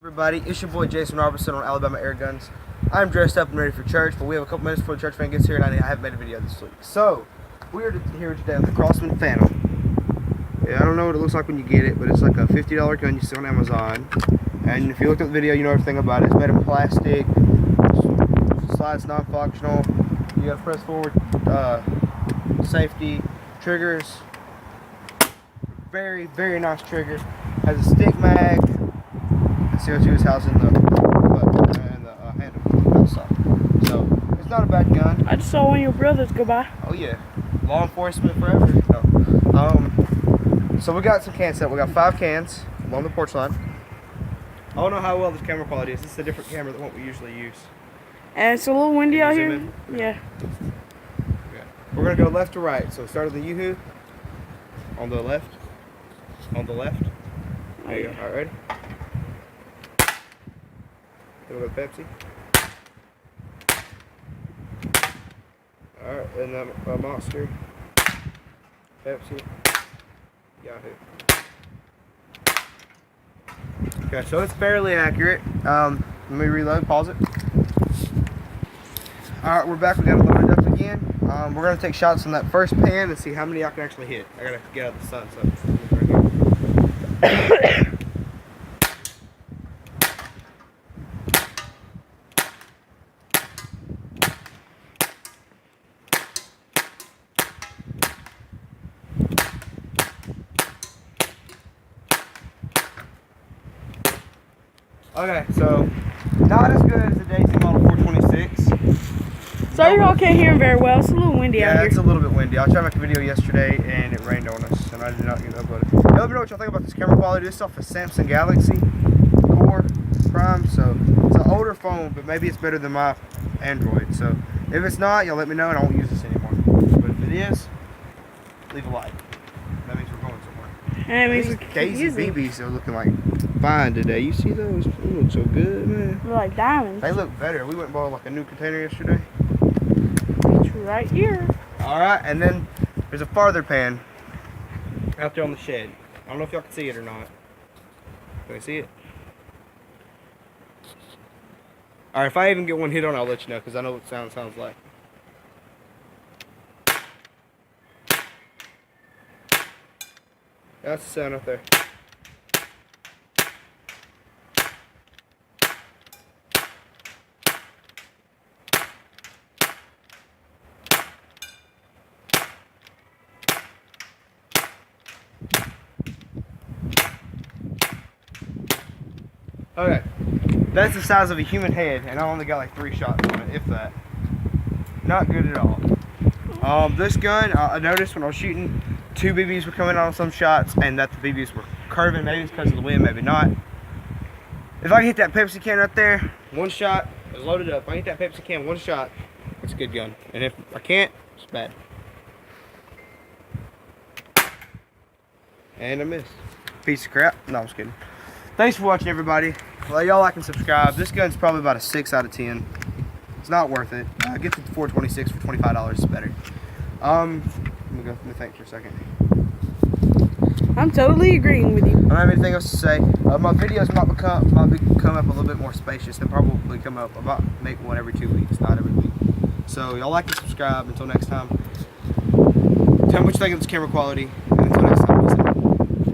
Everybody, it's your boy Jason Robertson on Alabama Air Guns. I'm dressed up and ready for church, but we have a couple minutes before the church van gets here, and I haven't made a video this week. So, we are here today with the Crosman Phantom. Yeah, I don't know what it looks like when you get it, but it's like a $50 gun you see on Amazon. And if you looked at the video, you know everything about it. It's made of plastic, slides non-functional. You gotta press forward, safety, triggers. Very, very nice trigger. Has a stick mag. CO2 is housed in the butt and the handle outside. So it's not a bad gun. I just saw one of your brothers go by. Oh yeah, law enforcement forever. No. So we got some cans set. We got 5 cans along the porch line. I don't know how well this camera quality is. This is a different camera than what we usually use. And it's a little windy out here. Yeah. We're gonna go left to right. So start at the Yoo-hoo. On the left. On the left. There you go. All right, ready? Then we'll go Pepsi. Alright, and then Monster. Pepsi. Yahoo. Okay, so it's fairly accurate. Let me reload, pause it. Alright, we're back. We got to load it up again. We're going to take shots on that first pan and see how many I can actually hit. I got to get out of the sun, so right here. Okay, so not as good as the Daisy Model 426. Sorry y'all can't hear him very well. It's a little windy out here. Yeah, it's a little bit windy. I tried to make a video yesterday and it rained on us, and I did not get it uploaded. Let me know what y'all think about this camera quality. This is off a Samsung Galaxy Core Prime, so it's an older phone, but maybe it's better than my Android. So if it's not, y'all let me know and I won't use this anymore. But if it is, leave a like. That means we're going somewhere. And it means These Daisy BBs are looking like fine today. You see those? They look so good, man. They're like diamonds. They look better. We went and bought like a new container yesterday. It's right here. Alright, and then there's a farther pan out there on the shed. I don't know if y'all can see it or not. Can I see it? Alright, if I even get one hit on, I'll let you know, because I know what the sounds like. That's the sound up there. Okay, that's the size of a human head, and I only got like 3 shots on it, if that. Not good at all. This gun, I noticed when I was shooting, 2 BBs were coming out on some shots, and that the BBs were curving. Maybe it's because of the wind, maybe not. If I hit that Pepsi can right there, 1 shot, it's loaded up. If I hit that Pepsi can, 1 shot, it's a good gun. And if I can't, it's bad. And I missed. Piece of crap. No, I'm just kidding. Thanks for watching, everybody. Well, y'all like and subscribe. This gun's probably about a 6 out of 10. It's not worth it. Get the 426 for $25. It's better. Let me think for a second. I'm totally agreeing with you. I don't have anything else to say. My videos might become up a little bit more spacious. They'll probably come up. I might make one every 2 weeks, not every week. So y'all like and subscribe. Until next time. Tell me what you think of this camera quality.